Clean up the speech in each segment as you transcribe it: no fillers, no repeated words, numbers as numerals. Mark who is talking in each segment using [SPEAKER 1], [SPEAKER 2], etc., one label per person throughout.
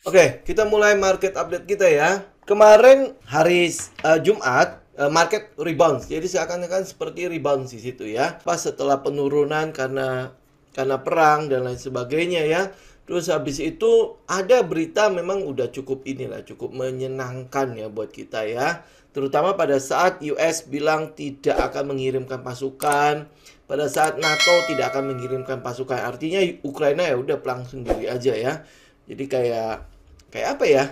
[SPEAKER 1] Oke, kita mulai market update kita ya. Kemarin hari Jumat, market rebound. Jadi seakan-akan seperti rebound di situ ya. Pas setelah penurunan karena perang dan lain sebagainya ya. Terus habis itu ada berita memang udah cukup cukup menyenangkan ya buat kita ya. Terutama pada saat US bilang tidak akan mengirimkan pasukan, pada saat NATO tidak akan mengirimkan pasukan. Artinya Ukraina ya udah perang sendiri aja ya. Jadi kayak kayak apa ya,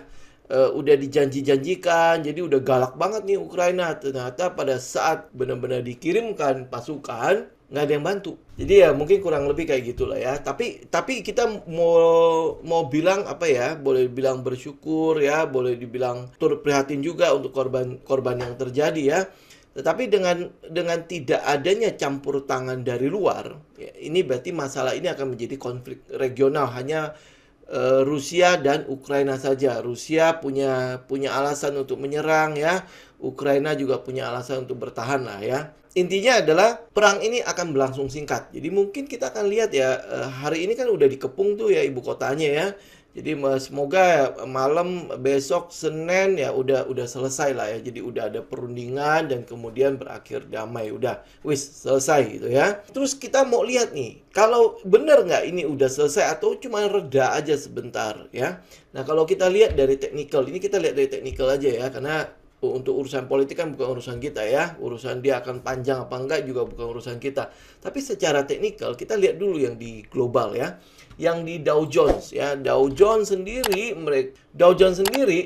[SPEAKER 1] udah dijanji-janjikan, jadi udah galak banget nih Ukraina. Ternyata pada saat benar-benar dikirimkan pasukan, nggak ada yang bantu. Jadi ya mungkin kurang lebih kayak gitulah ya. Tapi kita mau bilang apa ya? Boleh bilang bersyukur ya, boleh dibilang turut prihatin juga untuk korban-korban yang terjadi ya. Tetapi dengan tidak adanya campur tangan dari luar, ya, ini berarti masalah ini akan menjadi konflik regional. Hanya Rusia dan Ukraina saja. Rusia punya alasan untuk menyerang ya. Ukraina juga punya alasan untuk bertahan lah ya. Intinya adalah perang ini akan berlangsung singkat. Jadi mungkin kita akan lihat ya, hari ini kan udah dikepung tuh ya ibu kotanya ya. Jadi semoga malam besok Senin ya udah selesai lah ya. Jadi udah ada perundingan dan kemudian berakhir damai. Udah, wis selesai gitu ya. Terus kita mau lihat nih, kalau benar nggak ini udah selesai atau cuma reda aja sebentar ya. Nah kalau kita lihat dari teknikal, ini kita lihat dari teknikal aja ya. Karena untuk urusan politik kan bukan urusan kita ya. Urusan dia akan panjang apa enggak juga bukan urusan kita. Tapi secara teknikal kita lihat dulu yang di global ya. Yang di Dow Jones ya. Dow Jones sendiri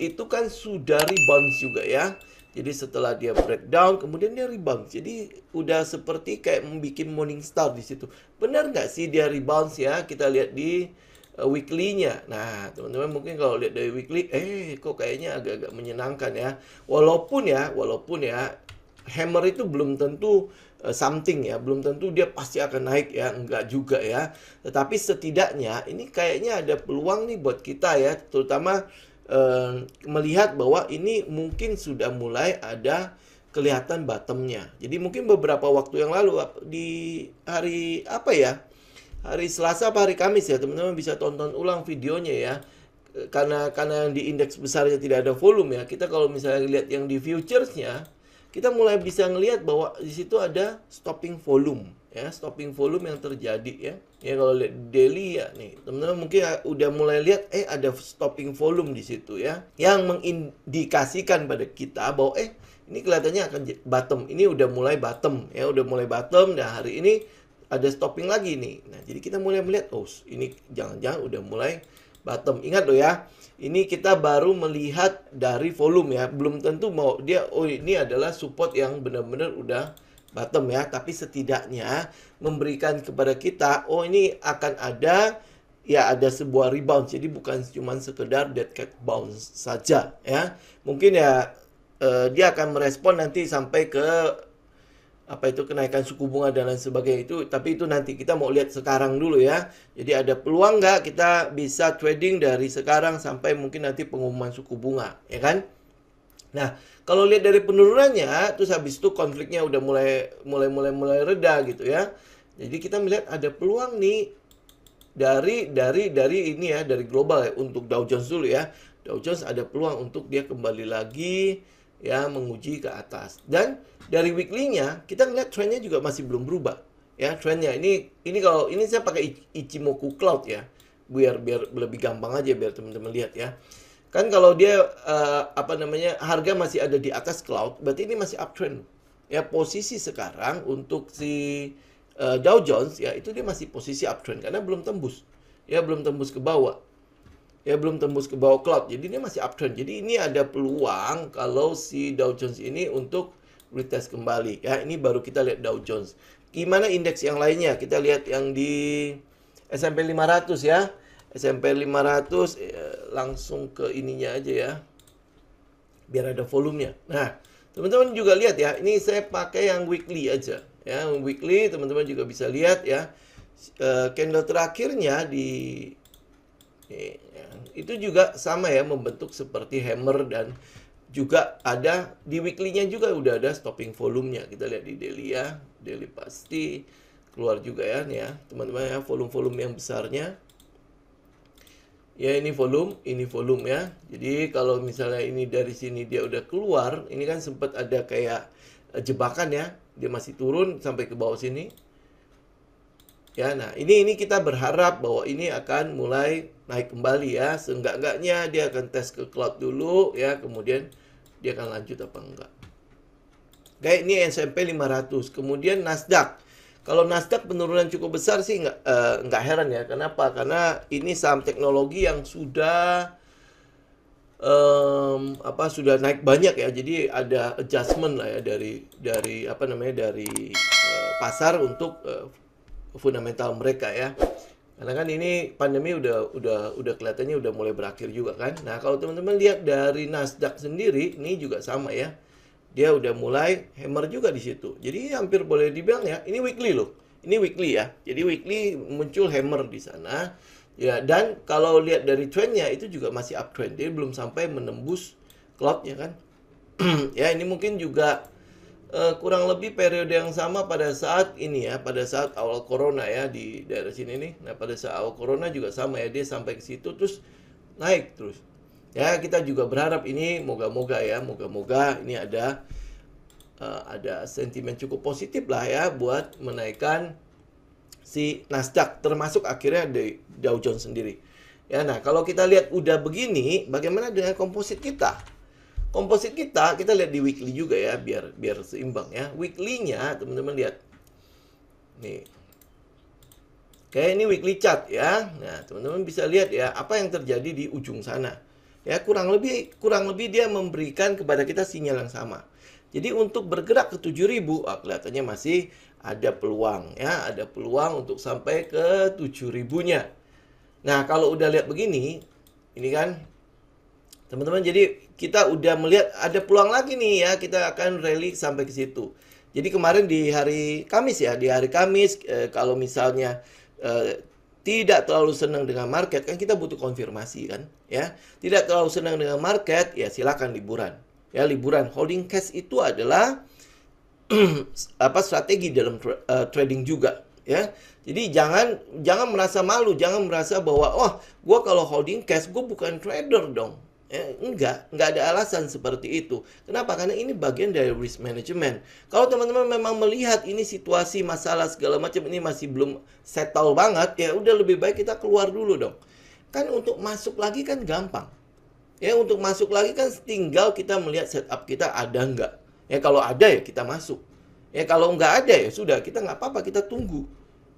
[SPEAKER 1] itu kan sudah rebound juga ya. Jadi setelah dia breakdown, kemudian dia rebound. Jadi udah seperti kayak membuat morning star di situ. Benar nggak sih dia rebound ya? Kita lihat di weekly-nya. Nah, teman-teman mungkin kalau lihat dari weekly, kok kayaknya agak-agak menyenangkan ya. Walaupun ya, hammer itu belum tentu something ya, belum tentu dia pasti akan naik ya, enggak juga ya. Tetapi setidaknya ini kayaknya ada peluang nih buat kita ya, terutama melihat bahwa ini mungkin sudah mulai ada kelihatan bottomnya. Jadi mungkin beberapa waktu yang lalu di hari apa ya? Hari Selasa apa hari Kamis ya, teman-teman bisa tonton ulang videonya ya. Karena di indeks besarnya tidak ada volume ya. Kita kalau misalnya lihat yang di futuresnya, kita mulai bisa ngelihat bahwa di situ ada stopping volume ya, stopping volume yang terjadi ya. Ya kalau lihat daily ya nih, teman-teman mungkin udah mulai lihat ada stopping volume di situ ya, yang mengindikasikan pada kita bahwa ini kelihatannya akan bottom. Ini udah mulai bottom ya, udah mulai bottom dan hari ini ada stopping lagi nih. Nah, jadi kita mulai melihat ini jangan-jangan udah mulai bottom. Ingat loh ya, ini kita baru melihat dari volume ya, belum tentu mau dia ini adalah support yang benar-benar udah bottom ya, tapi setidaknya memberikan kepada kita ini akan ada sebuah rebound. Jadi bukan cuma sekedar dead cat bounce saja ya. Mungkin ya dia akan merespon nanti sampai ke kenaikan suku bunga dan lain sebagainya itu, tapi itu nanti kita mau lihat sekarang dulu ya. Jadi ada peluang nggak kita bisa trading dari sekarang sampai mungkin nanti pengumuman suku bunga ya kan. Nah kalau lihat dari penurunannya terus habis itu konfliknya udah mulai reda gitu ya. Jadi kita melihat ada peluang nih dari ini ya, dari global ya, untuk Dow Jones dulu ya. Dow Jones ada peluang untuk dia kembali lagi ya, menguji ke atas. Dan dari weekly-nya kita ngeliat trennya juga masih belum berubah ya. Trennya ini kalau ini saya pakai Ichimoku Cloud ya, biar lebih gampang aja biar teman-teman lihat ya. Kan kalau dia harga masih ada di atas cloud, berarti ini masih uptrend ya. Posisi sekarang untuk si Dow Jones ya, itu dia masih posisi uptrend karena belum tembus ya, belum tembus ke bawah ya, belum tembus ke bawah cloud. Jadi ini masih uptrend. Jadi ini ada peluang kalau si Dow Jones ini untuk retest kembali ya. Ini baru kita lihat Dow Jones. Gimana indeks yang lainnya? Kita lihat yang di S&P 500 ya. S&P 500 langsung ke ininya aja ya, biar ada volumenya. Nah, teman-teman juga lihat ya. Ini saya pakai yang weekly aja ya. Weekly teman-teman juga bisa lihat ya. Candle terakhirnya di itu juga sama ya, membentuk seperti hammer, dan juga ada di weekly-nya juga udah ada stopping volume-nya. Kita lihat di daily ya, daily pasti keluar juga ya nih ya teman-teman ya, volume-volume yang besarnya Ya, ini volume ya. Jadi kalau misalnya ini dari sini dia udah keluar, ini kan sempat ada kayak jebakan ya. Dia masih turun sampai ke bawah sini. Ya, nah ini kita berharap bahwa ini akan mulai naik kembali ya. Seenggak-enggaknya dia akan tes ke cloud dulu ya, kemudian dia akan lanjut apa enggak. Kayak ini S&P 500, kemudian Nasdaq. Kalau Nasdaq penurunan cukup besar sih nggak heran ya. Kenapa? Karena ini saham teknologi yang sudah sudah naik banyak ya. Jadi ada adjustment lah ya dari apa namanya dari pasar untuk fundamental mereka ya. Karena kan ini pandemi udah kelihatannya udah mulai berakhir juga kan. Nah, kalau teman-teman lihat dari Nasdaq sendiri, ini juga sama ya. Dia udah mulai hammer juga di situ. Jadi hampir boleh dibilang ya, ini weekly loh. Ini weekly ya. Jadi weekly muncul hammer di sana. Ya, dan kalau lihat dari trendnya itu juga masih uptrend. Dia belum sampai menembus cloud-nya kan. Ya, ini mungkin juga kurang lebih periode yang sama pada saat ini ya, pada saat awal corona ya di daerah sini nih. Nah, pada saat awal corona juga sama ya, dia sampai ke situ terus naik terus. Ya, kita juga berharap ini moga-moga ya, moga-moga ini ada sentimen cukup positif lah ya buat menaikkan si Nasdaq, termasuk akhirnya di Dow Jones sendiri. Ya, nah kalau kita lihat udah begini, bagaimana dengan komposit kita? Komposit kita lihat di weekly juga ya, biar seimbang ya. Weekly-nya teman-teman lihat. Nih. Kayak ini weekly chart ya. Nah, teman-teman bisa lihat ya apa yang terjadi di ujung sana. Ya, kurang lebih dia memberikan kepada kita sinyal yang sama. Jadi untuk bergerak ke 7.000, kelihatannya masih ada peluang ya, ada peluang untuk sampai ke 7.000-nya. Nah, kalau udah lihat begini, ini kan teman-teman, jadi kita udah melihat ada peluang lagi nih ya, kita akan rally sampai ke situ. Jadi kemarin di hari Kamis ya, kalau misalnya tidak terlalu senang dengan market, kan kita butuh konfirmasi kan ya. Tidak terlalu senang dengan market, ya silakan liburan. Ya, liburan. Holding cash itu adalah strategi dalam trading juga ya. Jadi jangan merasa malu, jangan merasa bahwa gue kalau holding cash gue bukan trader dong. Enggak ada alasan seperti itu. Kenapa? Karena ini bagian dari risk management. Kalau teman-teman memang melihat ini situasi masalah segala macam ini masih belum settle banget, ya udah lebih baik kita keluar dulu dong. Kan untuk masuk lagi kan gampang. Ya, untuk masuk lagi kan tinggal kita melihat setup kita ada nggak. Ya, kalau ada ya kita masuk. Ya, kalau nggak ada ya sudah, kita nggak apa-apa, kita tunggu.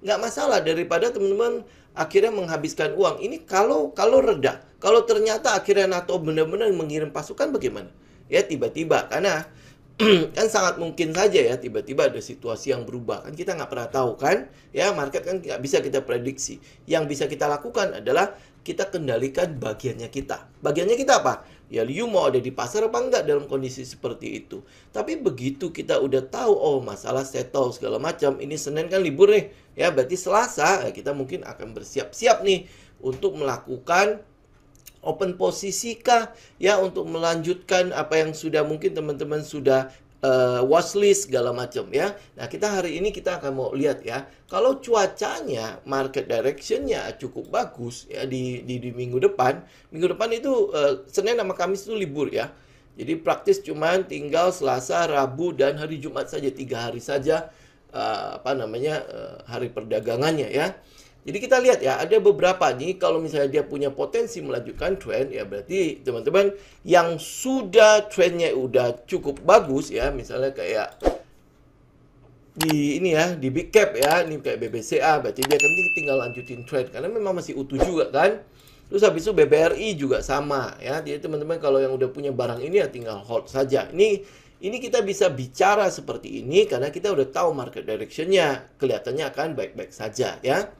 [SPEAKER 1] Nggak masalah daripada teman-teman akhirnya menghabiskan uang. Ini kalau reda. Kalau ternyata akhirnya NATO benar-benar mengirim pasukan bagaimana? Ya tiba-tiba, karena kan sangat mungkin saja ya tiba-tiba ada situasi yang berubah. Kan kita nggak pernah tahu kan? Ya, market kan nggak bisa kita prediksi. Yang bisa kita lakukan adalah kita kendalikan bagiannya kita. Bagiannya kita apa? Ya, you mau ada di pasar apa enggak dalam kondisi seperti itu. Tapi begitu kita udah tahu, masalah settle segala macam, ini Senin kan libur nih. Ya, berarti Selasa ya kita mungkin akan bersiap-siap nih untuk melakukan open posisi kah ya, untuk melanjutkan apa yang sudah mungkin teman-teman sudah watchlist segala macam ya. Nah, hari ini kita akan mau lihat ya, kalau cuacanya market directionnya cukup bagus ya di minggu depan itu Senin sama Kamis itu libur ya. Jadi praktis cuman tinggal Selasa, Rabu dan hari Jumat saja, 3 hari saja hari perdagangannya ya. Jadi kita lihat ya, ada beberapa nih kalau misalnya dia punya potensi melanjutkan trend ya, berarti teman-teman yang sudah trendnya udah cukup bagus ya, misalnya kayak di ini ya, di big cap ya, ini kayak BBCA, berarti dia kan tinggal lanjutin trend karena memang masih utuh juga kan. Terus habis itu BBRI juga sama ya. Jadi teman-teman kalau yang udah punya barang ini ya tinggal hold saja. Ini kita bisa bicara seperti ini karena kita udah tahu market directionnya, kelihatannya akan baik-baik saja ya.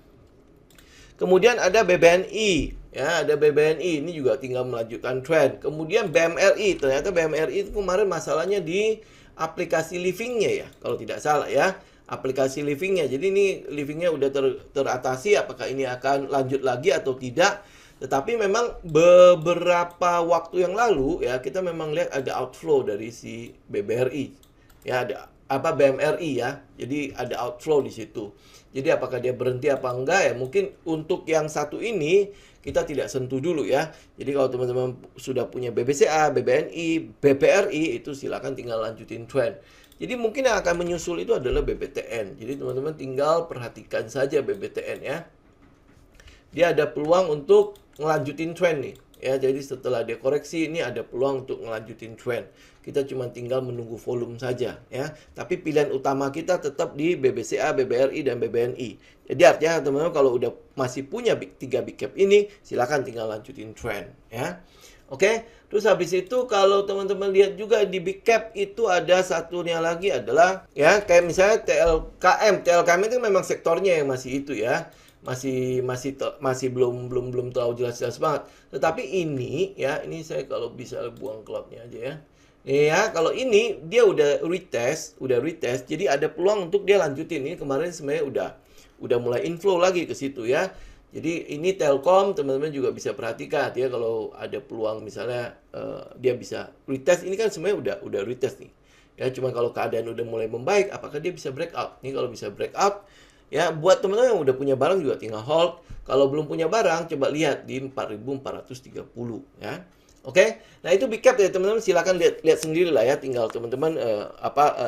[SPEAKER 1] Kemudian ada BBNI, ya ada BBNI, ini juga tinggal melanjutkan trend. Kemudian BMRI, ternyata BMRI itu kemarin masalahnya di aplikasi livingnya ya, kalau tidak salah ya, aplikasi livingnya. Jadi ini livingnya udah teratasi, apakah ini akan lanjut lagi atau tidak. Tetapi memang beberapa waktu yang lalu ya kita memang lihat ada outflow dari si BBRI, ya ada apa BMRI ya. Jadi ada outflow di situ. Jadi apakah dia berhenti apa enggak ya? Mungkin untuk yang satu ini kita tidak sentuh dulu ya. Jadi kalau teman-teman sudah punya BBCA, BBNI, BBRI itu silakan tinggal lanjutin trend. Jadi mungkin yang akan menyusul itu adalah BBTN. Jadi teman-teman tinggal perhatikan saja BBTN ya. Dia ada peluang untuk ngelanjutin trend nih. Ya, jadi setelah dia koreksi ini ada peluang untuk ngelanjutin trend. Kita cuma tinggal menunggu volume saja ya. Tapi pilihan utama kita tetap di BBCA, BBRI dan BBNI. Jadi artinya teman-teman kalau udah masih punya 3 big cap ini silakan tinggal lanjutin trend ya. Oke, terus habis itu kalau teman-teman lihat juga di big cap itu ada satunya lagi adalah ya kayak misalnya TLKM. TLKM itu memang sektornya yang masih itu ya. Masih belum terlalu jelas banget. Tetapi ini ya, ini saya kalau bisa buang cloudnya aja ya. Nih ya, kalau ini dia udah retest, jadi ada peluang untuk dia lanjutin. Ini kemarin sebenarnya udah mulai inflow lagi ke situ ya. Jadi ini Telkom teman-teman juga bisa perhatikan ya, kalau ada peluang misalnya dia bisa retest. Ini kan sebenarnya udah retest nih. Ya, cuma kalau keadaan udah mulai membaik, apakah dia bisa breakout? Ini kalau bisa breakout ya, buat teman-teman yang udah punya barang juga tinggal hold. Kalau belum punya barang, coba lihat di 4.430 ya. Oke, nah itu big cap ya teman-teman. Silakan lihat sendiri lah ya. Tinggal teman-teman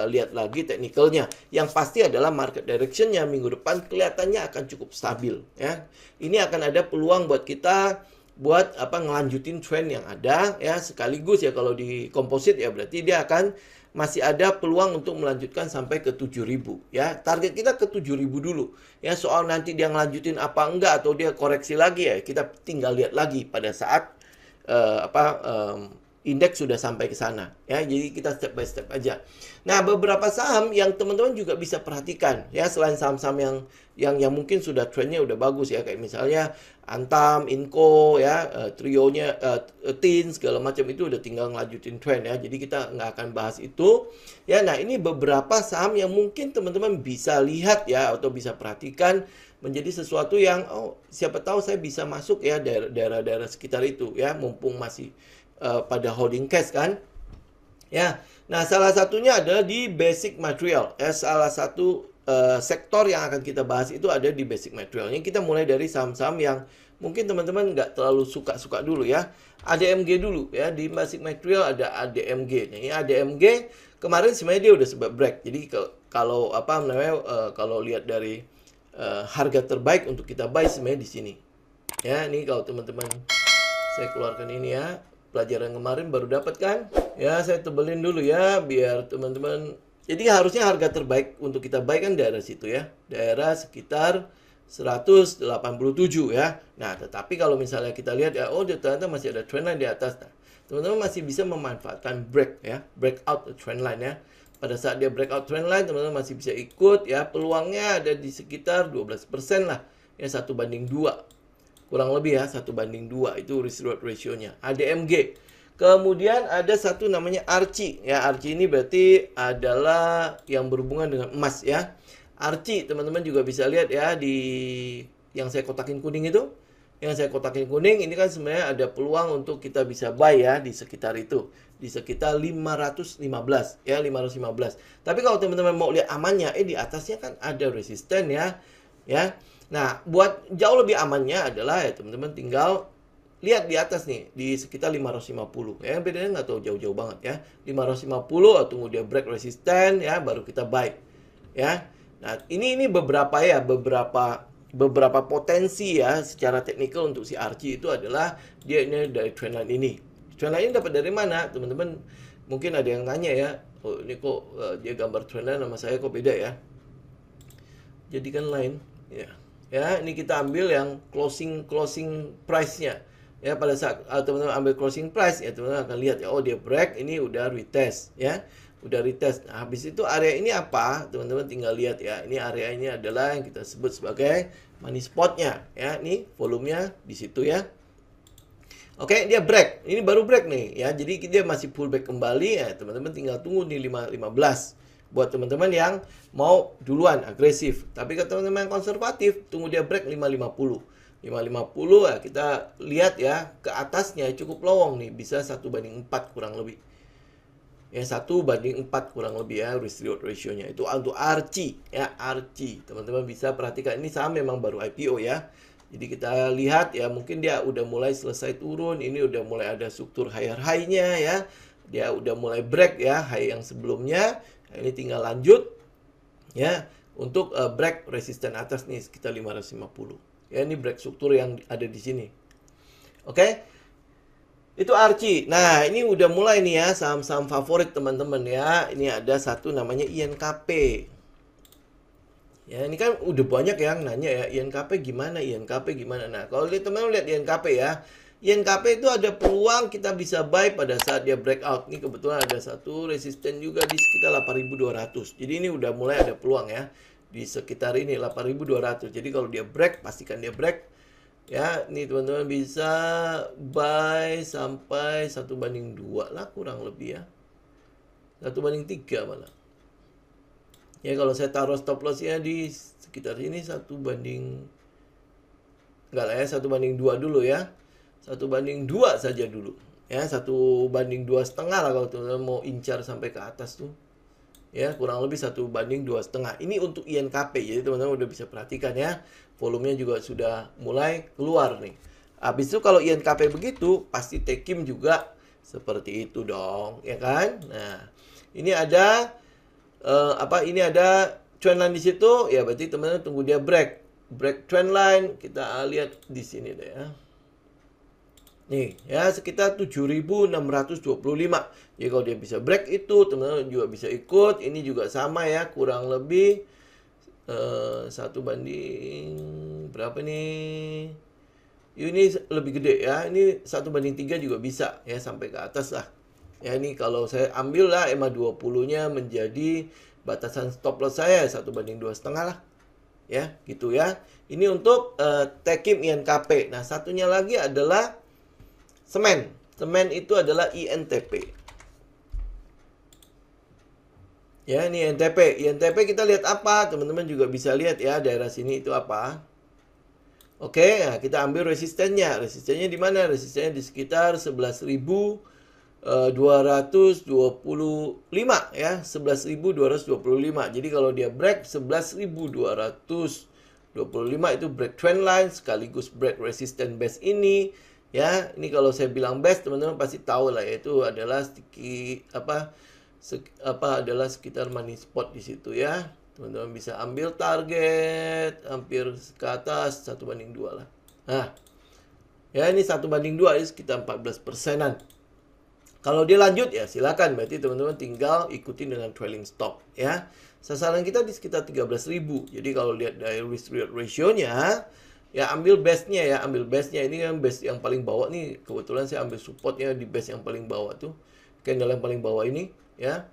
[SPEAKER 1] lihat lagi teknikalnya. Yang pasti adalah market directionnya minggu depan kelihatannya akan cukup stabil ya. Ini akan ada peluang buat kita buat ngelanjutin trend yang ada ya. Sekaligus ya kalau di komposit ya berarti dia akan masih ada peluang untuk melanjutkan sampai ke 7.000 ya. Target kita ke 7.000 dulu. Ya, soal nanti dia ngelanjutin apa enggak atau dia koreksi lagi ya, kita tinggal lihat lagi pada saat indeks sudah sampai ke sana ya. Jadi kita step by step aja. Nah, beberapa saham yang teman-teman juga bisa perhatikan ya, selain saham-saham yang mungkin sudah trendnya udah bagus ya, kayak misalnya Antam, Inco ya, trionya TIN segala macam itu udah tinggal ngelanjutin trend ya. Jadi kita nggak akan bahas itu ya. Nah, ini beberapa saham yang mungkin teman-teman bisa lihat ya atau bisa perhatikan menjadi sesuatu yang siapa tahu saya bisa masuk ya daerah-daerah sekitar itu ya, mumpung masih pada holding cash kan ya. Nah, salah satunya adalah di basic material ya. Salah satu sektor yang akan kita bahas itu ada di basic material. Ini kita mulai dari saham-saham yang mungkin teman-teman nggak terlalu suka dulu ya. ADMG dulu ya, di basic material ada ADMG. Nah, ini ADMG kemarin sebenarnya dia udah sempat break. Jadi kalau kalau lihat dari harga terbaik untuk kita buy sebenarnya di sini. Ya, ini kalau teman-teman saya keluarkan ini ya, pelajaran kemarin baru dapat kan? Ya, saya tebelin dulu ya biar teman-teman. Jadi harusnya harga terbaik untuk kita buy kan daerah situ ya. Daerah sekitar 187 ya. Nah, tetapi kalau misalnya kita lihat ya, ternyata masih ada trendline di atas. Nah, teman-teman masih bisa memanfaatkan breakout trendline ya. Pada saat dia breakout trendline, teman-teman masih bisa ikut ya. Peluangnya ada di sekitar 12% lah. Ya, 1:2. Kurang lebih ya, 1:2 itu risk reward ratio-nya. ADMG. Kemudian ada satu namanya ARCI. Ya, ARCI ini berarti adalah yang berhubungan dengan emas ya. ARCI, teman-teman juga bisa lihat ya di yang saya kotakin kuning itu. Yang saya kotakin kuning ini kan sebenarnya ada peluang untuk kita bisa buy ya di sekitar itu. Di sekitar 515 ya, 515. Tapi kalau teman-teman mau lihat amannya, di atasnya kan ada resisten ya. Ya. Nah, buat jauh lebih amannya adalah ya teman-teman tinggal lihat di atas nih, di sekitar 550. Ya, bedanya nggak tahu jauh-jauh banget ya. 550, tunggu dia break resisten ya, baru kita buy. Ya. Nah, ini beberapa potensi ya secara teknikal untuk si ARCI itu adalah dia ini dari trendline ini. Trendline ini dapat dari mana? Teman-teman mungkin ada yang nanya ya, ini kok dia gambar trendline sama saya kok beda ya. Jadikan line ya. Ya, ini kita ambil yang closing price-nya. Ya, pada saat teman-teman ambil closing price ya, teman-teman akan lihat ya, dia break, ini udah retest ya. Udah retest. Nah, habis itu area ini apa? Teman-teman tinggal lihat ya. Ini area ini adalah yang kita sebut sebagai money spot-nya ya. Ini volumenya di situ ya. Oke, dia break. Ini baru break nih ya. Jadi dia masih pullback kembali ya. Teman-teman tinggal tunggu di 515. Buat teman-teman yang mau duluan agresif. Tapi kalau teman-teman yang konservatif, tunggu dia break 550. 550 ya, kita lihat ya ke atasnya cukup lowong nih, bisa 1:4 kurang lebih. Ya 1/4 kurang lebih ya risk reward ratio-nya. Itu untuk Archie ya, Archie. Teman-teman bisa perhatikan ini saham memang baru IPO ya. Jadi kita lihat ya mungkin dia udah mulai selesai turun, ini udah mulai ada struktur higher high-nya ya. Dia udah mulai break ya high yang sebelumnya. Nah, ini tinggal lanjut ya untuk break resisten atas nih sekitar 550. Ya ini break struktur yang ada di sini. Oke. Itu Archie. Nah, ini udah mulai nih ya saham-saham favorit teman-teman ya. Ini ada satu namanya INKP. Ya, ini kan udah banyak yang nanya ya, INKP gimana, INKP gimana. Nah, kalau teman-teman lihat INKP ya, INKP itu ada peluang kita bisa buy pada saat dia breakout. Ini kebetulan ada satu resisten juga di sekitar 8.200. Jadi ini udah mulai ada peluang ya di sekitar ini 8.200. Jadi kalau dia break, pastikan dia break. Ya, ini teman-teman bisa buy sampai 1/2 lah kurang lebih ya. 1/3 malah. Ya kalau saya taruh stop lossnya di sekitar ini 1/, enggak lah ya, 1/2 dulu ya. 1/2 saja dulu. Ya 1/2,5 lah kalau teman-teman mau incar sampai ke atas tuh. Ya kurang lebih 1/2,5. Ini untuk INKP, jadi teman-teman udah bisa perhatikan ya, volumenya juga sudah mulai keluar nih. Habis itu kalau INKP begitu, pasti Tekim juga seperti itu dong, ya kan? Nah, ini ada ini ada trend line di situ, ya berarti teman-teman tunggu dia break trend line. Kita lihat di sini deh ya. Nih, ya sekitar 7.625. Jadi kalau dia bisa break itu, teman-teman juga bisa ikut. Ini juga sama ya, kurang lebih 1 banding berapa nih? Ini lebih gede ya. Ini 1/3 juga bisa ya sampai ke atas lah. Ya ini kalau saya ambil lah EMA 20-nya menjadi batasan stop loss saya 1/2,5 lah. Ya, gitu ya. Ini untuk Tekim INKP. Nah, satunya lagi adalah semen. Semen itu adalah INTP. Ya, ini INTP. INTP kita lihat apa? Teman-teman juga bisa lihat ya, daerah sini itu apa. Oke, nah kita ambil resistennya. Resistennya di mana? Resistennya di sekitar 11.225 ya, 11.225. Jadi kalau dia break 11.225 itu break trend line sekaligus break resisten base ini. Ya, ini kalau saya bilang base teman-teman pasti tahu lah, yaitu adalah adalah sekitar money spot di situ ya. Teman-teman bisa ambil target hampir ke atas 1/2 lah. Nah, ya ini 1/2 ini sekitar 14%-an. Kalau dia lanjut ya silakan, berarti teman-teman tinggal ikutin dengan trailing stop ya. Sasaran kita di sekitar 13.000. Jadi kalau lihat dari risk reward ratio-nya, ya ambil base-nya ya, ambil base-nya. Ini kan base yang paling bawah nih. Kebetulan saya ambil supportnya di base yang paling bawah tuh. Candle yang paling bawah ini ya.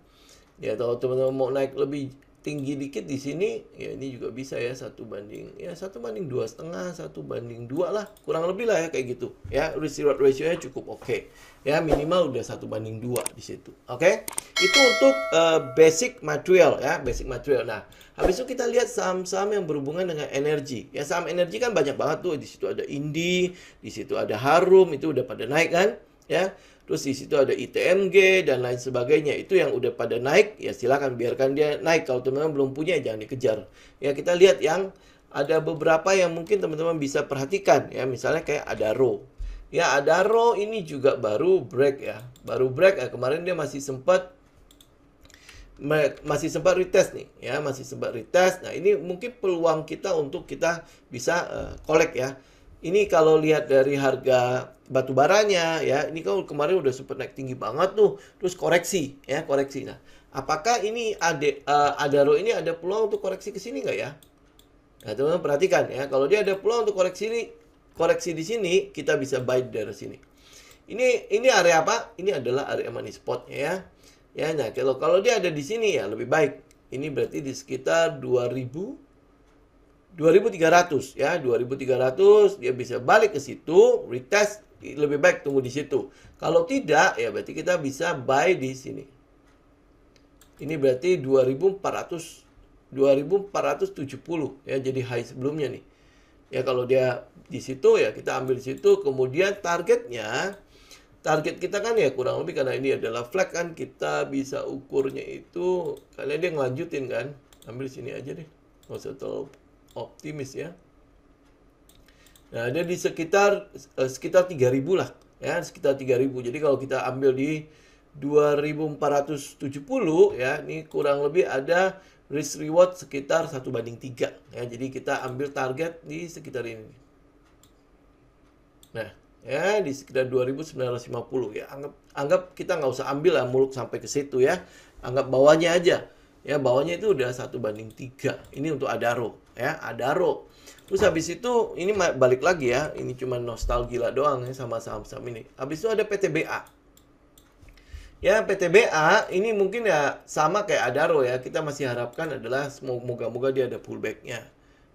[SPEAKER 1] Ya kalau teman-teman mau naik lebih tinggi dikit di sini, ya ini juga bisa ya 1/2,5, 1/2 lah, kurang lebih lah ya kayak gitu. Ya risk reward ratio-nya cukup oke. Ya minimal udah 1/2 di situ. Oke. Itu untuk basic material ya, basic material. Nah, habis itu kita lihat saham-saham yang berhubungan dengan energi. Ya saham energi kan banyak banget tuh. Di situ ada Indi, di situ ada Harum, itu udah pada naik kan? Ya. Terus di situ ada ITMG dan lain sebagainya. Itu yang udah pada naik, ya silakan biarkan dia naik. Kalau teman-teman belum punya, jangan dikejar. Ya kita lihat yang ada beberapa yang mungkin teman-teman bisa perhatikan. Ya misalnya kayak Adaro. Ya Adaro ini juga baru break ya. Baru break ya. Kemarin dia masih sempat retest nih. Ya masih sempat retest. Nah ini mungkin peluang kita untuk kita bisa collect ya. Ini kalau lihat dari harga batu baranya ya, ini kan kemarin udah sempat naik tinggi banget tuh, terus koreksi ya, koreksi. Nah, apakah ini Adaro ini ada peluang untuk koreksi ke sini nggak ya? Nah, teman-teman perhatikan ya, kalau dia ada peluang untuk koreksi di sini, kita bisa buy dari sini. Ini area apa? Ini adalah area money spot ya. Ya, nah kalau dia ada di sini ya lebih baik. Ini berarti di sekitar 2.300 ya, 2.300 dia bisa balik ke situ, retest, lebih baik tunggu di situ. Kalau tidak ya berarti kita bisa buy di sini. Ini berarti 2.470 ya, jadi high sebelumnya nih. Ya kalau dia di situ ya kita ambil di situ, kemudian targetnya target kita kan ya kurang lebih, karena ini adalah flag kan, kita bisa ukurnya itu karena dia ngelanjutin kan. Ambil sini aja deh, nggak usah terlalu optimis ya. Nah, ada di sekitar 3.000 lah ya, sekitar 3.000. Jadi kalau kita ambil di 2.470 ya, ini kurang lebih ada risk reward sekitar 1:3 ya. Jadi kita ambil target di sekitar ini. Nah, ya di sekitar 2.950 ya. Anggap kita nggak usah ambil lah muluk sampai ke situ ya. Anggap bawahnya aja. Ya, bawahnya itu udah 1:3. Ini untuk Adaro ya, Adaro. Terus habis itu ini balik lagi ya. Ini cuma nostalgia doang ya sama saham-saham ini. Habis itu ada PTBA. Ya, PTBA ini mungkin ya sama kayak Adaro ya. Kita masih harapkan adalah moga-moga dia ada pullback-nya.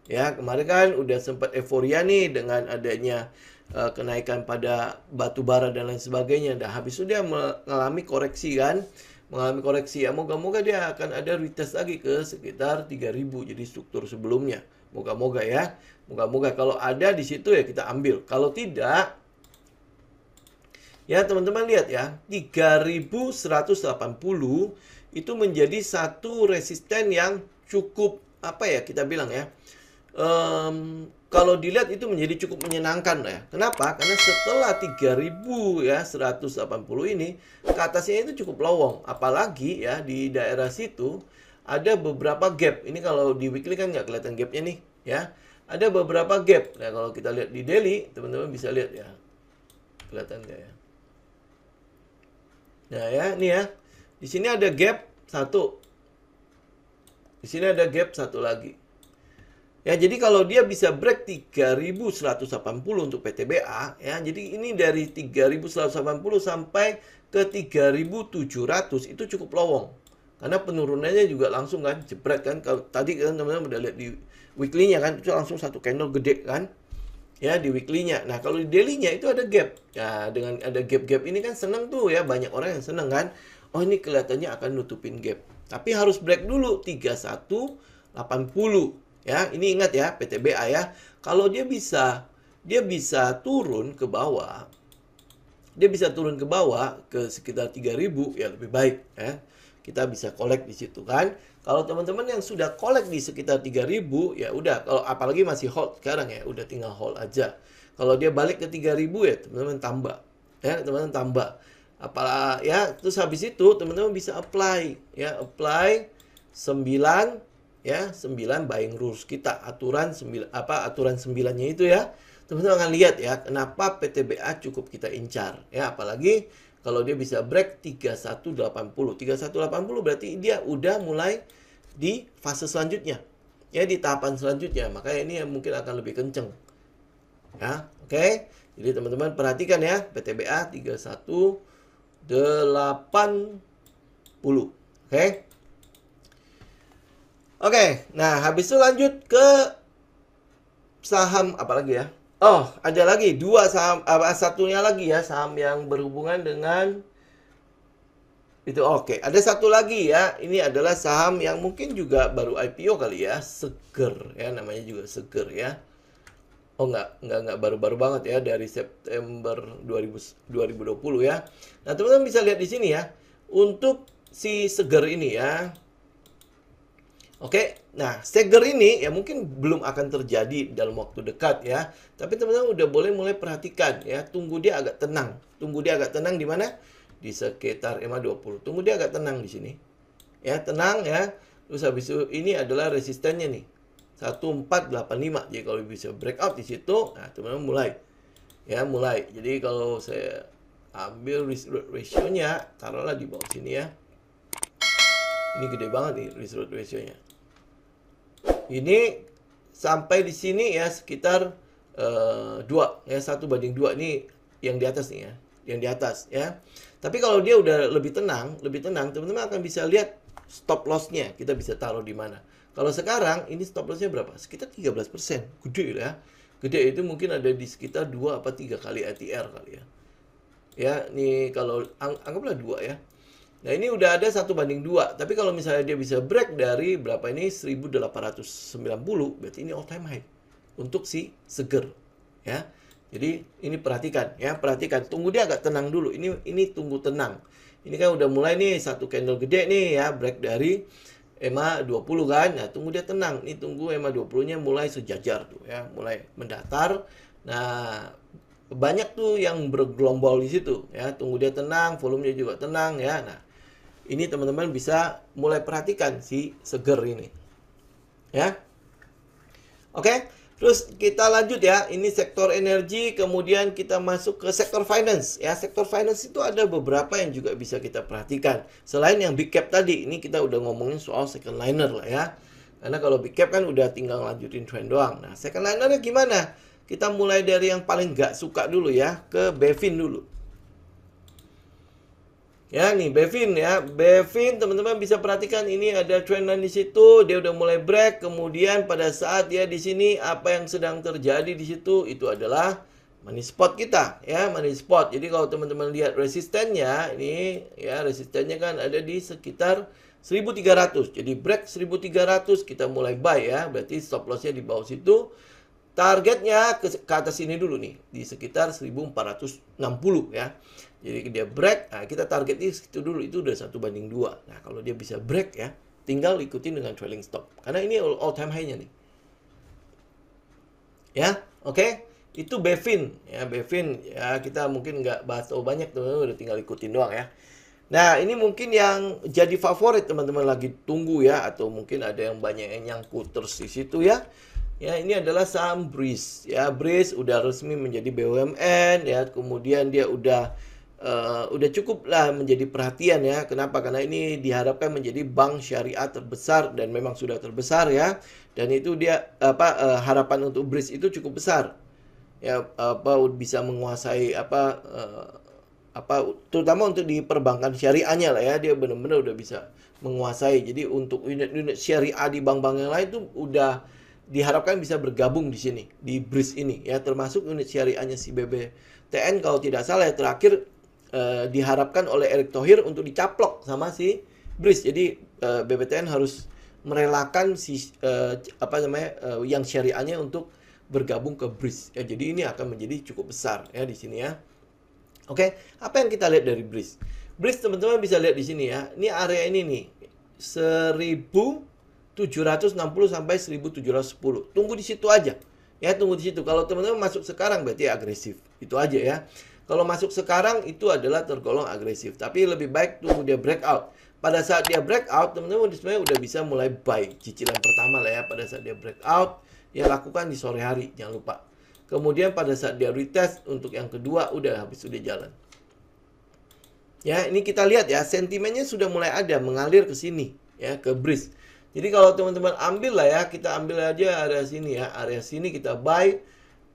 [SPEAKER 1] Ya, kemarin kan udah sempat euforia nih dengan adanya kenaikan pada batu bara dan lain sebagainya. Dan habis itu dia mengalami koreksi kan. Mengalami koreksi ya, moga-moga dia akan ada retest lagi ke sekitar 3.000. Jadi struktur sebelumnya. Moga-moga ya. Moga-moga kalau ada di situ ya kita ambil. Kalau tidak, ya teman-teman lihat ya, 3.180 itu menjadi satu resisten yang cukup, apa ya kita bilang ya, kalau dilihat itu menjadi cukup menyenangkan ya. Kenapa? Karena setelah 3.180 ini, ke atasnya itu cukup lowong. Apalagi ya di daerah situ ada beberapa gap. Ini kalau di weekly kan nggak kelihatan gapnya nih ya. Ada beberapa gap. Nah kalau kita lihat di daily, teman-teman bisa lihat ya. Kelihatan nggak ya? Nah ya, ini ya. Di sini ada gap satu. Di sini ada gap satu lagi. Ya, jadi kalau dia bisa break 3.180 untuk PTBA ya. Jadi ini dari 3.180 sampai ke 3.700 itu cukup lowong. Karena penurunannya juga langsung kan jebret kan. Kalau tadi kan teman-teman udah lihat di weekly-nya kan, itu langsung satu candle gede kan. Ya, di weekly-nya. Nah, kalau di daily-nya itu ada gap. Ya, dengan ada gap-gap ini kan seneng tuh ya, banyak orang yang seneng kan. Oh, ini kelihatannya akan nutupin gap. Tapi harus break dulu 3180. Ya, ini ingat ya, PTBA ya. Kalau dia bisa turun ke bawah. Dia bisa turun ke bawah ke sekitar 3.000 ya lebih baik ya. Kita bisa collect di situ kan. Kalau teman-teman yang sudah collect di sekitar 3.000 ya udah, kalau apalagi masih hold sekarang ya, udah tinggal hold aja. Kalau dia balik ke 3.000 ya teman-teman tambah. Ya, teman-teman tambah. Apalah ya, terus habis itu teman-teman bisa apply ya, apply 9 ya, 9 buying rules kita, aturan 9 aturan 9-nya itu ya. Teman-teman akan lihat ya, kenapa PTBA cukup kita incar ya, apalagi kalau dia bisa break 3180. 3180 berarti dia udah mulai di fase selanjutnya. Ya, di tahapan selanjutnya. Makanya ini yang mungkin akan lebih kenceng. Ya, oke. Jadi teman-teman perhatikan ya, PTBA 3180. Oke. Oke, nah habis itu lanjut ke saham apa lagi ya? Oh, ada lagi dua saham, satunya lagi ya, saham yang berhubungan dengan itu. Oke, ada satu lagi ya. Ini adalah saham yang mungkin juga baru IPO kali ya, Seger ya, namanya juga Seger ya. Oh enggak baru-baru banget ya, dari September 2020 ya. Nah, teman-teman bisa lihat di sini ya. Untuk si Seger ini ya. Oke, nah Seger ini ya mungkin belum akan terjadi dalam waktu dekat ya. Tapi teman-teman udah boleh mulai perhatikan ya. Tunggu dia agak tenang. Tunggu dia agak tenang di mana? Di sekitar EMA 20. Tunggu dia agak tenang di sini. Ya, tenang ya. Terus habis itu ini adalah resistennya nih. 1485. Jadi kalau bisa breakout di situ, nah teman-teman mulai. Ya, mulai. Jadi kalau saya ambil risk reward ratio-nya, taruhlah di bawah sini ya. Ini gede banget nih risk reward ratio-nya. Ini sampai di sini ya sekitar 2 ya, 1:2 ini yang di atas nih ya, yang di atas ya. Tapi kalau dia udah lebih tenang, teman-teman akan bisa lihat stop loss-nya kita bisa taruh di mana. Kalau sekarang ini stop loss-nya berapa? Sekitar 13%. Gede ya. Gede itu mungkin ada di sekitar 2 apa 3 kali ATR kali ya. Ya, nih kalau anggaplah 2 ya. Nah, ini udah ada 1:2. Tapi kalau misalnya dia bisa break dari berapa ini? 1890, berarti ini all time high untuk si Seger. Ya. Jadi ini perhatikan ya, perhatikan. Tunggu dia agak tenang dulu. Ini tunggu tenang. Ini kan udah mulai nih satu candle gede nih ya, break dari EMA 20 kan. Nah, tunggu dia tenang. Ini tunggu EMA 20-nya mulai sejajar tuh ya, mulai mendatar. Nah, banyak tuh yang bergelombol di situ ya. Tunggu dia tenang, volumenya juga tenang ya. Nah, ini teman-teman bisa mulai perhatikan si seger ini. Ya. Oke, terus kita lanjut ya. Ini sektor energi, kemudian kita masuk ke sektor finance. Ya, sektor finance itu ada beberapa yang juga bisa kita perhatikan. Selain yang big cap tadi, ini kita udah ngomongin soal second liner lah ya. Karena kalau big cap kan udah tinggal lanjutin trend doang. Nah, second linernya gimana? Kita mulai dari yang paling nggak suka dulu ya, ke Bevin dulu. Ya nih Bevin ya, Bevin teman-teman bisa perhatikan ini ada trendline di situ, dia udah mulai break, kemudian pada saat dia di sini apa yang sedang terjadi di situ itu adalah money spot kita ya, money spot. Jadi kalau teman-teman lihat resistennya ini ya, resistennya kan ada di sekitar 1300. Jadi break 1300 kita mulai buy ya, berarti stop lossnya di bawah situ. Targetnya ke atas ini dulu nih, di sekitar 1460 ya. Jadi dia break, nah kita target di situ dulu, itu udah 1/2. Nah, kalau dia bisa break ya, tinggal ikutin dengan trailing stop. Karena ini all time high-nya nih. Ya, oke. Itu Bevin ya, Bevin ya, kita mungkin nggak bahas banyak tuh, udah tinggal ikutin doang ya. Nah, ini mungkin yang jadi favorit teman-teman lagi tunggu ya, atau mungkin ada yang banyak yang nyangkut terus di situ ya. Ya, ini adalah saham Breeze ya. Breeze udah resmi menjadi BUMN ya, kemudian dia udah cukup lah menjadi perhatian ya. Kenapa? Karena ini diharapkan menjadi bank syariah terbesar dan memang sudah terbesar ya. Dan itu dia harapan untuk Breeze itu cukup besar. Ya, bisa menguasai terutama untuk di perbankan syariahnya lah ya, dia benar-benar udah bisa menguasai. Jadi untuk unit-unit syariah di bank-bank yang lain itu udah diharapkan bisa bergabung di sini di Breeze ini ya, termasuk unit syariahnya si BBTN kalau tidak salah ya, terakhir diharapkan oleh Erick Thohir untuk dicaplok sama si Breeze. Jadi BBTN harus merelakan si yang syariahnya untuk bergabung ke Breeze ya. Jadi ini akan menjadi cukup besar ya di sini ya. Oke, apa yang kita lihat dari Breeze? Breeze teman-teman bisa lihat di sini ya. Ini area ini nih 1760 sampai 1710. Tunggu di situ aja. Ya, tunggu di situ. Kalau teman-teman masuk sekarang berarti agresif. Itu aja ya. Kalau masuk sekarang itu adalah tergolong agresif. Tapi lebih baik tunggu dia breakout. Pada saat dia breakout, teman-teman sebenarnya udah bisa mulai buy. Cicilan pertama lah ya. Pada saat dia breakout, ya lakukan di sore hari. Jangan lupa. Kemudian pada saat dia retest untuk yang kedua udah habis, udah jalan. Ya, ini kita lihat ya, sentimennya sudah mulai ada mengalir ke sini ya, ke Breeze. Jadi kalau teman-teman ambil lah ya, kita ambil aja area sini ya, area sini kita buy.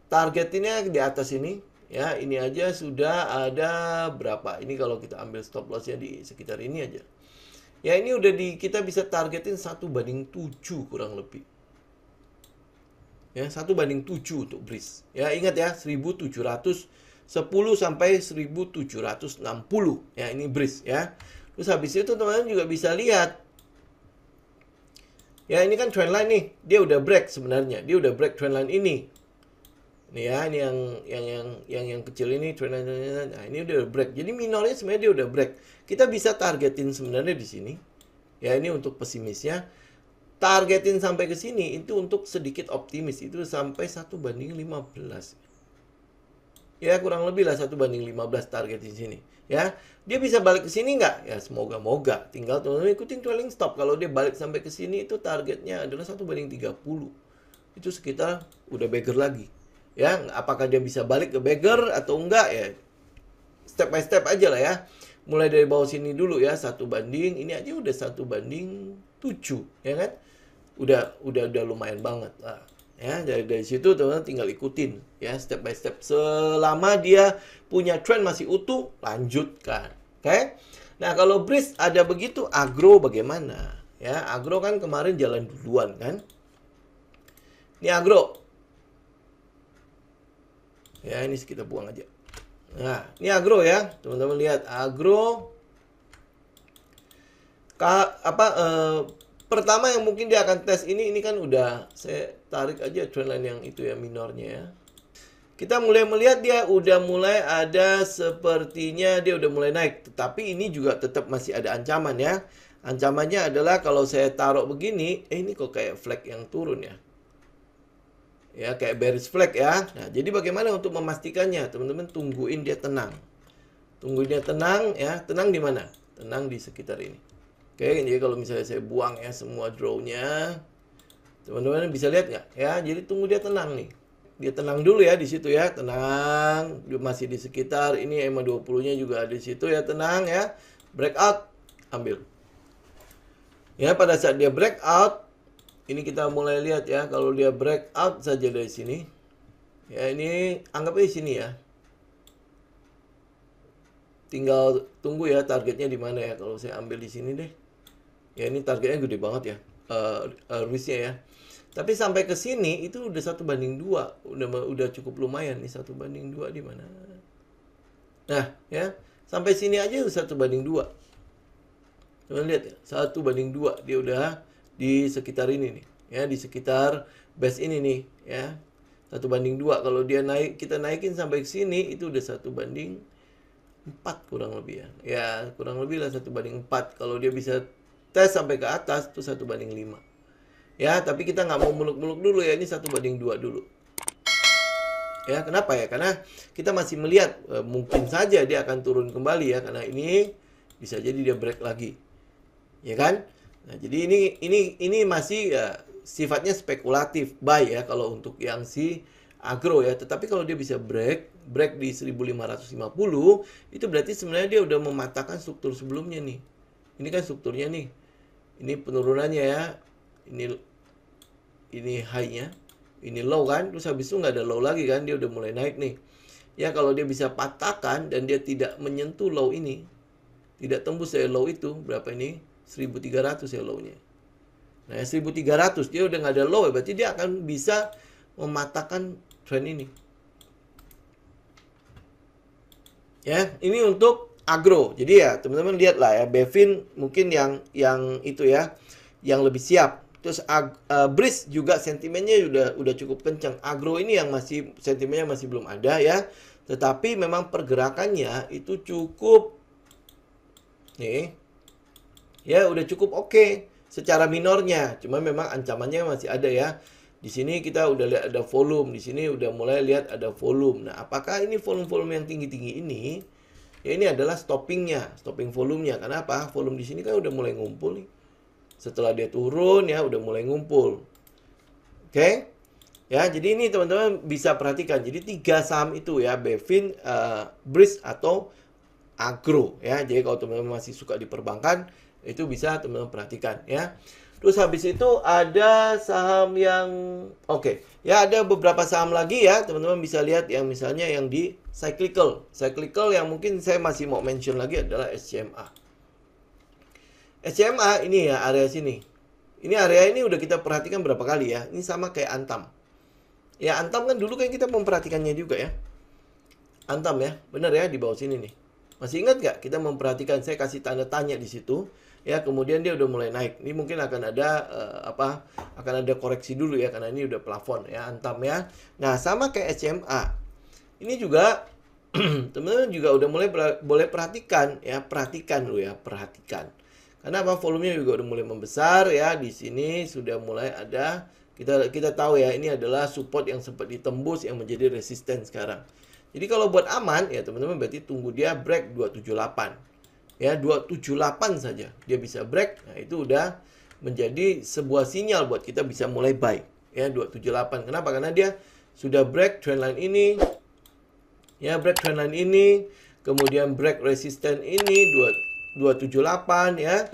[SPEAKER 1] Targetnya di atas ini ya, ini aja sudah ada berapa? Ini kalau kita ambil stop lossnya di sekitar ini aja. Ya, ini udah kita bisa targetin 1/7 kurang lebih. Ya, 1/7 untuk Breeze. Ya, ingat ya, 1710 sampai 1760. Ya, ini Breeze ya. Terus habis itu teman-teman juga bisa lihat. Ya, ini kan trendline nih. Dia udah break sebenarnya. Dia udah break trendline ini. Nih ya, ini yang kecil ini trendline. Nah, ini udah break. Jadi minornya sebenarnya dia udah break. Kita bisa targetin sebenarnya di sini. Ya, ini untuk pesimisnya. Targetin sampai ke sini itu untuk sedikit optimis, itu sampai 1/15. Ya, kurang lebih lah 1/15 target di sini. Ya, dia bisa balik ke sini nggak? Ya, semoga-moga. Tinggal teman-teman ikutin trailing stop. Kalau dia balik sampai ke sini itu targetnya adalah 1/30. Itu sekitar udah beggar lagi. Ya, apakah dia bisa balik ke beggar atau enggak ya? Step by step aja lah ya. Mulai dari bawah sini dulu ya, 1/, ini aja udah 1/7, ya kan? Udah lumayan banget lah. Ya, dari situ teman-teman tinggal ikutin ya, step by step. Selama dia punya trend masih utuh, lanjutkan. Oke? Nah, kalau Breeze ada begitu, agro bagaimana? Ya, agro kan kemarin jalan duluan kan? Ini agro. Ya, ini kita buang aja. Nah, ini agro ya. Teman-teman lihat agro. Pertama yang mungkin dia akan tes ini kan udah saya tarik aja trendline yang itu ya, minornya ya. kita mulai melihat dia udah mulai ada sepertinya dia udah mulai naik. Tetapi ini juga tetap masih ada ancaman ya. Ancamannya adalah kalau saya taruh begini, ini kok kayak flag yang turun ya. Ya, kayak bearish flag ya. Nah, jadi bagaimana untuk memastikannya? Teman-teman tungguin dia tenang. Tungguin dia tenang ya. Tenang di mana? Tenang di sekitar ini. Oke, jadi kalau misalnya saya buang ya semua draw-nya, teman-teman bisa lihat nggak? Ya, jadi tunggu dia tenang nih. Dia tenang dulu ya di situ ya, tenang. Dia masih di sekitar ini EMA 20-nya juga ada di situ ya, tenang ya. Breakout, ambil. Ya, pada saat dia breakout, ini kita mulai lihat ya, kalau dia breakout saja dari sini. Ya, ini anggapnya di sini ya. Tinggal tunggu ya targetnya di mana ya. Kalau saya ambil di sini deh. Ya, ini targetnya gede banget ya. Risknya ya. Tapi sampai ke sini itu udah 1/2. Udah cukup lumayan nih 1/2 di mana. Nah, ya. Sampai sini aja udah 1/2. Teman lihat ya, 1/2 dia udah di sekitar ini nih. Ya, di sekitar base ini nih, ya. 1/2. Kalau dia naik, kita naikin sampai ke sini itu udah 1/4 kurang lebih ya. Ya, kurang lebih lah 1/4. Kalau dia bisa tes sampai ke atas itu 1/5. Ya, tapi kita nggak mau muluk-muluk dulu ya. Ini 1/2 dulu. Ya, kenapa ya? Karena kita masih melihat mungkin saja dia akan turun kembali ya. Karena ini bisa jadi dia break lagi. Ya kan? Nah, jadi ini masih ya, sifatnya spekulatif buy ya kalau untuk yang si agro ya. Tetapi kalau dia bisa break di 1550, itu berarti sebenarnya dia udah mematahkan struktur sebelumnya nih. Ini kan strukturnya nih. Ini penurunannya ya. Ini high-nya, ini low kan, terus habis itu nggak ada low lagi kan, dia udah mulai naik nih. Ya, kalau dia bisa patahkan dan dia tidak menyentuh low ini, tidak tembus dari low itu, berapa ini? 1300 ya low-nya. Nah, 1300 dia udah nggak ada low ya, berarti dia akan bisa mematahkan trend ini. Ya, ini untuk agro. Jadi ya, teman-teman lihat lah ya, Bevin mungkin yang itu ya, yang lebih siap. Terus Breeze juga sentimennya udah cukup kencang. Agro ini yang masih sentimennya masih belum ada ya. Tetapi memang pergerakannya itu cukup nih. Ya, udah cukup oke secara minornya. Cuma memang ancamannya masih ada ya. Di sini kita udah lihat ada volume, di sini udah mulai lihat ada volume. Nah, apakah ini volume-volume yang tinggi-tinggi ini? Ya, ini adalah stopping volumenya. Kenapa? Volume di sini kan udah mulai ngumpul nih. Setelah dia turun ya udah mulai ngumpul. Oke? Ya, jadi ini teman-teman bisa perhatikan. Jadi 3 saham itu ya, Bevin, Breeze atau Agro ya. Jadi kalau teman-teman masih suka di perbankan, itu bisa teman-teman perhatikan ya. Terus habis itu ada saham yang oke. Ya, ada beberapa saham lagi ya, teman-teman bisa lihat yang misalnya yang di cyclical. Cyclical yang mungkin saya masih mau mention lagi adalah SCMA. SCMA ini ya, area sini. Ini area ini udah kita perhatikan berapa kali ya. Ini sama kayak Antam. Ya, Antam kan dulu kan kita memperhatikannya juga ya. Antam ya, bener ya di bawah sini nih. Masih ingat nggak kita memperhatikan, saya kasih tanda tanya di situ. Ya, kemudian dia udah mulai naik. Ini mungkin akan ada akan ada koreksi dulu ya, karena ini udah plafon ya, Antam ya. Nah, sama kayak SCMA. Ini juga teman-teman juga udah mulai boleh perhatikan ya, perhatikan. Karena apa? Volumenya juga udah mulai membesar ya. Di sini sudah mulai ada, kita tahu ya, ini adalah support yang sempat ditembus yang menjadi resisten sekarang. Jadi kalau buat aman ya teman-teman, berarti tunggu dia break 278. Ya, 278 saja dia bisa break. Nah, itu udah menjadi sebuah sinyal buat kita bisa mulai buy. Ya, 278. Kenapa? Karena dia sudah break trendline ini. Ya, break trendline ini, kemudian break resisten ini 278 ya.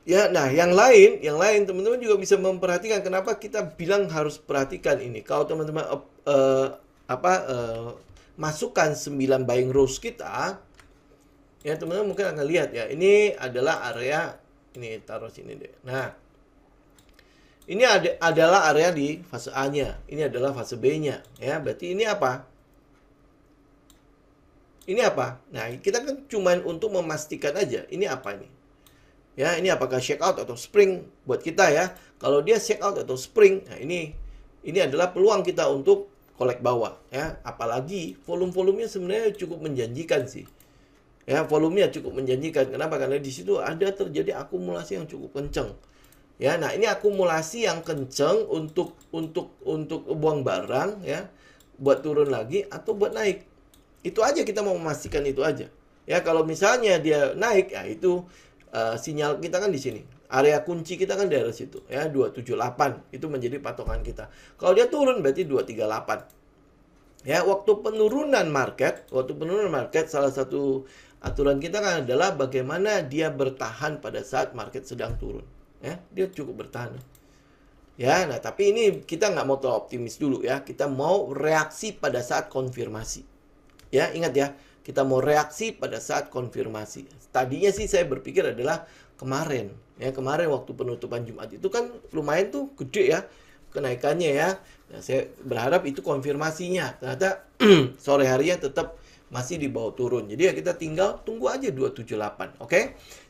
[SPEAKER 1] Ya, nah yang lain teman-teman juga bisa memperhatikan. Kenapa kita bilang harus perhatikan ini? Kalau teman-teman masukkan 9 buying rows kita, ya teman-teman mungkin akan lihat ya. Ini adalah area, ini taruh sini deh. Nah, ini adalah area di fase A-nya. Ini adalah fase B-nya. Ya, berarti ini apa? Ini apa? Nah, kita kan cuman untuk memastikan aja. Ini apa ini? Ya, ini apakah shake out atau spring buat kita ya. Kalau dia shake out atau spring, nah ini adalah peluang kita untuk kolek bawah ya. Apalagi volume-volumenya sebenarnya cukup menjanjikan sih. Ya, volumenya cukup menjanjikan. Kenapa? Karena di situ ada terjadi akumulasi yang cukup kenceng. Ya, nah ini akumulasi yang kenceng untuk buang barang ya, buat turun lagi atau buat naik. Itu aja kita mau memastikan itu aja. Ya, kalau misalnya dia naik, ya itu sinyal kita kan di sini. Area kunci kita kan daerah situ ya, 278 itu menjadi patokan kita. Kalau dia turun berarti 238. Ya, waktu penurunan market salah satu aturan kita kan adalah bagaimana dia bertahan pada saat market sedang turun. Ya, dia cukup bertahan. Ya, nah tapi ini kita nggak mau terlalu optimis dulu ya. Kita mau reaksi pada saat konfirmasi. Ya, ingat ya, kita mau reaksi pada saat konfirmasi. Tadinya sih saya berpikir adalah kemarin. Ya, kemarin waktu penutupan Jumat itu kan lumayan tuh gede ya kenaikannya ya. Nah, saya berharap itu konfirmasinya. Ternyata sore harinya tetap masih di bawah turun. Jadi ya kita tinggal tunggu aja 278, oke?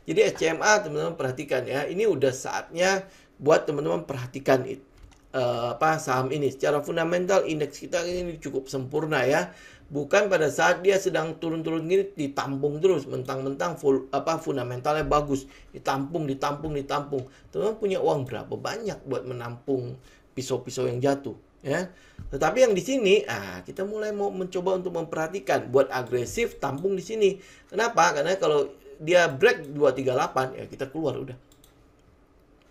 [SPEAKER 1] Jadi SCMA teman-teman perhatikan ya. Ini udah saatnya buat teman-teman perhatikan saham ini. Secara fundamental indeks kita ini cukup sempurna ya. Bukan pada saat dia sedang turun-turun gini ditampung terus, mentang-mentang fundamentalnya bagus, ditampung. Teman-teman punya uang berapa banyak buat menampung pisau-pisau yang jatuh, ya. Tetapi yang di sini, kita mulai mau mencoba untuk memperhatikan, buat agresif tampung di sini. Kenapa? Karena kalau dia break 238, ya kita keluar udah.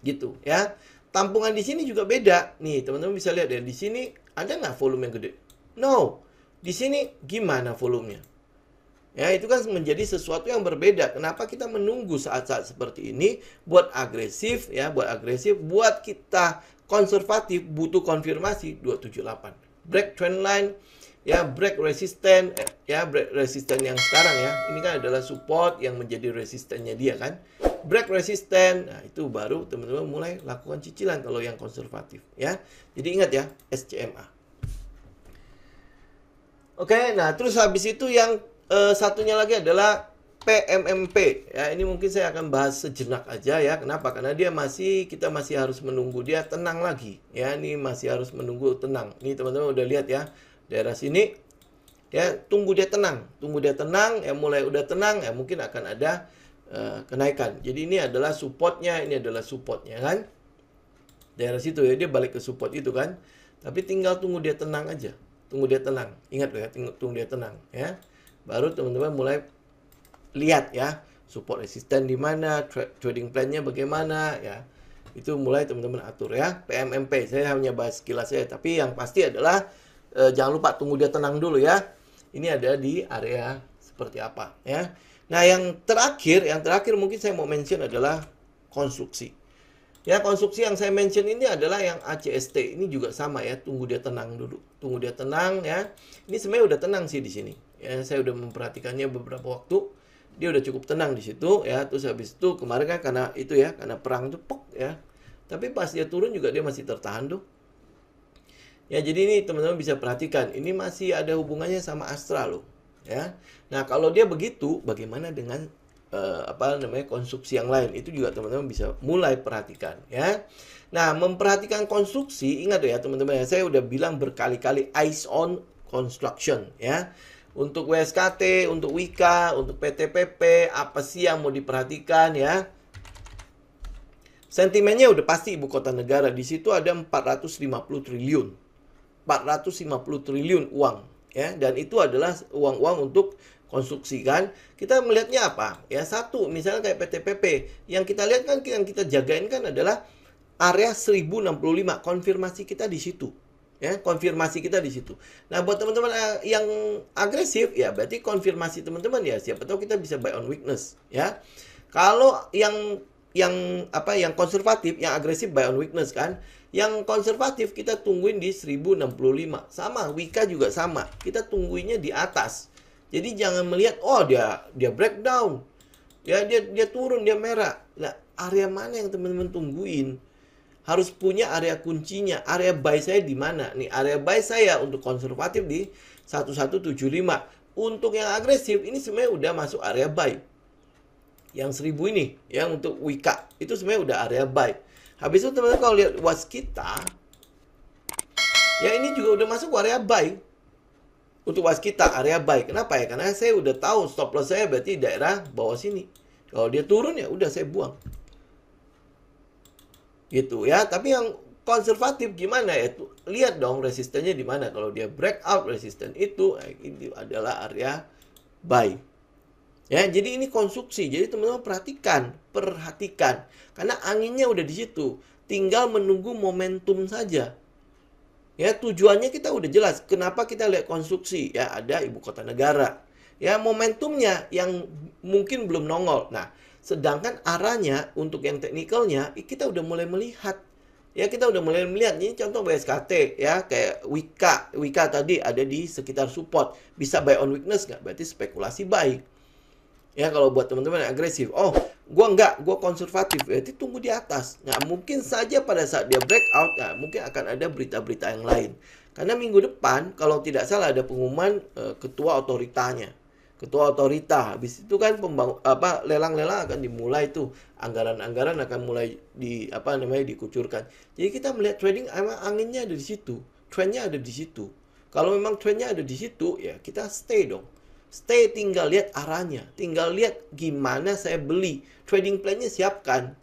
[SPEAKER 1] Gitu, ya. Tampungan di sini juga beda. Nih, teman-teman bisa lihat ya, di sini ada nggak volume yang gede? No. Di sini gimana volumenya? Ya, itu kan menjadi sesuatu yang berbeda. Kenapa kita menunggu saat-saat seperti ini buat agresif ya, buat kita konservatif butuh konfirmasi 278. Break trend line ya, break resisten break resisten yang sekarang ya. Ini kan adalah support yang menjadi resistennya dia kan. Break resisten. Nah, itu baru teman-teman mulai lakukan cicilan kalau yang konservatif ya. Jadi ingat ya, SCMA. Oke, nah terus habis itu yang satunya lagi adalah PMMP. Ya, ini mungkin saya akan bahas sejenak aja ya. Kenapa? Karena kita masih harus menunggu dia tenang lagi. Ya, ini masih harus menunggu tenang. Ini teman-teman udah lihat ya, daerah sini. Ya, tunggu dia tenang, ya mulai udah tenang ya mungkin akan ada kenaikan. Jadi ini adalah supportnya kan. Daerah situ ya, dia balik ke support itu kan. Tapi tinggal tunggu dia tenang aja. Ingat ya, tunggu dia tenang ya. Baru teman-teman mulai lihat ya, support resisten di mana, trading plan-nya bagaimana ya. Itu mulai teman-teman atur ya. PMMP saya hanya bahas sekilas saja, tapi yang pasti adalah jangan lupa tunggu dia tenang dulu ya. Ini ada di area seperti apa ya. Nah, yang terakhir mungkin saya mau mention adalah konstruksi. Ya, konstruksi yang saya mention ini adalah yang ACST. Ini juga sama ya, tunggu dia tenang dulu. Tunggu dia tenang ya. Ini sebenarnya udah tenang sih di sini. Ya, saya udah memperhatikannya beberapa waktu. Dia udah cukup tenang di situ ya. Terus habis itu kemarin kan karena perang itu ya. Tapi pas dia turun juga dia masih tertahan tuh. Ya, jadi ini teman-teman bisa perhatikan, ini masih ada hubungannya sama Astra loh, ya. Nah, kalau dia begitu, bagaimana dengan konstruksi yang lain? Itu juga teman-teman bisa mulai perhatikan ya. Nah, memperhatikan konstruksi, ingat ya teman-teman ya, saya udah bilang berkali-kali eyes on construction ya. Untuk WSKT, untuk Wika, untuk PTPP, apa sih yang mau diperhatikan ya? Sentimennya udah pasti ibu kota negara. Di situ ada 450 triliun. 450 triliun uang ya, dan itu adalah uang-uang untuk konstruksi kan. Kita melihatnya apa? Ya, satu, misalnya kayak PTPP, yang kita lihat kan, yang kita jagain kan adalah area 1065, konfirmasi kita di situ. Ya, konfirmasi kita di situ. Nah, buat teman-teman yang agresif ya, berarti konfirmasi teman-teman ya, siapa tahu kita bisa buy on weakness ya. Kalau yang konservatif, yang agresif buy on weakness kan. Yang konservatif kita tungguin di 1065. Sama, Wika juga sama. Kita tungguinnya di atas. Jadi jangan melihat dia breakdown. Ya, dia turun, dia merah. Nah, area mana yang teman-teman tungguin? Harus punya area kuncinya. Area buy saya di mana? Nih, area buy saya untuk konservatif di 1175. Untuk yang agresif ini sebenarnya udah masuk area buy. Yang 1000 ini, yang untuk Wika itu sebenarnya udah area buy. Habis itu teman-teman kalau lihat waskita Ya ini juga udah masuk area buy. Untuk waskita area buy. Kenapa ya? Karena saya udah tahu stop loss saya berarti daerah bawah sini. Kalau dia turun ya udah saya buang. Gitu ya. Tapi yang konservatif gimana ya? Lihat dong resistennya di mana. Kalau dia breakout resisten itu adalah area buy. Ya, jadi ini konstruksi. Jadi teman-teman perhatikan. Karena anginnya udah di situ. Tinggal menunggu momentum saja. Ya, tujuannya kita udah jelas. Kenapa kita lihat konstruksi? Ya, ada ibu kota negara. Ya, momentumnya yang mungkin belum nongol. Nah, sedangkan arahnya untuk yang teknikalnya kita udah mulai melihat. Ya, kita udah mulai melihat. Ini contoh BSKT ya, kayak Wika. Wika tadi ada di sekitar support. Bisa buy on weakness nggak? Berarti spekulasi buy. Ya, kalau buat teman-teman yang agresif, oh, gua konservatif, berarti tunggu di atas. Nah, mungkin saja pada saat dia breakout, nah, mungkin akan ada berita-berita yang lain. Karena minggu depan, kalau tidak salah ada pengumuman ketua otoritanya. Ketua otorita, habis itu kan lelang-lelang akan dimulai tuh. Anggaran-anggaran akan mulai dikucurkan. Jadi kita melihat trading emang anginnya ada di situ. Trendnya ada di situ. Kalau memang trendnya ada di situ, ya kita stay dong. Stay, tinggal lihat arahnya. Tinggal lihat gimana saya beli. Trading plan-nya siapkan.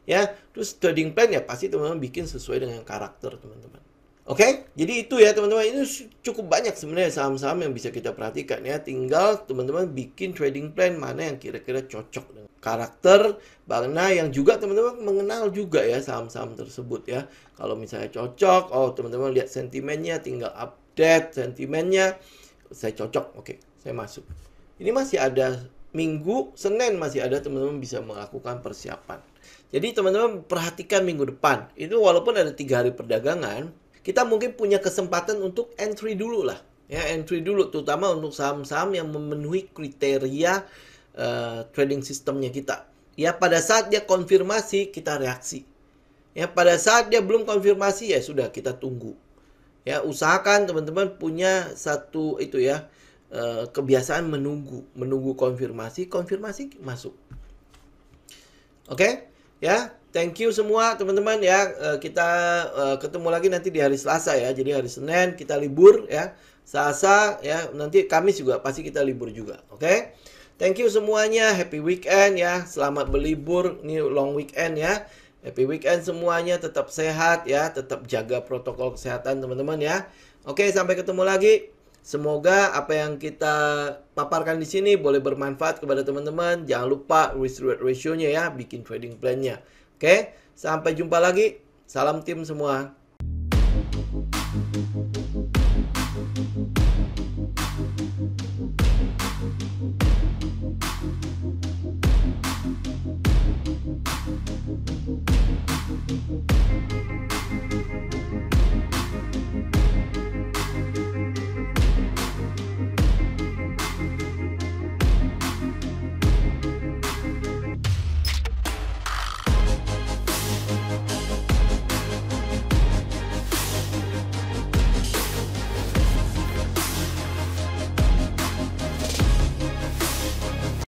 [SPEAKER 1] Ya, terus trading plan ya pasti teman-teman bikin sesuai dengan karakter teman-teman. Oke, jadi itu ya teman-teman. Ini cukup banyak sebenarnya saham-saham yang bisa kita perhatikan ya. Tinggal teman-teman bikin trading plan mana yang kira-kira cocok dengan karakter, mana yang juga teman-teman mengenal juga ya saham-saham tersebut ya. Kalau misalnya cocok, oh teman-teman lihat sentimennya, tinggal update sentimennya. Saya cocok, oke, saya masuk. Ini masih ada minggu, Senin masih ada teman-teman bisa melakukan persiapan. Jadi teman-teman perhatikan minggu depan. Itu walaupun ada 3 hari perdagangan, kita mungkin punya kesempatan untuk entry dulu lah. Ya, entry dulu, terutama untuk saham-saham yang memenuhi kriteria trading sistemnya kita. Ya, pada saat dia konfirmasi, kita reaksi. Ya, pada saat dia belum konfirmasi, ya sudah, kita tunggu. Ya, usahakan teman-teman punya satu itu ya, kebiasaan menunggu konfirmasi masuk. Oke? Ya, thank you semua teman-teman ya. Kita ketemu lagi nanti di hari Selasa ya. Jadi hari Senin kita libur ya. Selasa ya, nanti Kamis juga pasti kita libur juga. Oke? Thank you semuanya. Happy weekend ya. Selamat berlibur. Ini long weekend ya. Happy weekend semuanya, tetap sehat ya, tetap jaga protokol kesehatan teman-teman ya. Oke, sampai ketemu lagi. Semoga apa yang kita paparkan di sini boleh bermanfaat kepada teman-teman. Jangan lupa risk-reward ratio-nya ya, bikin trading plan-nya. Oke, sampai jumpa lagi. Salam tim semua.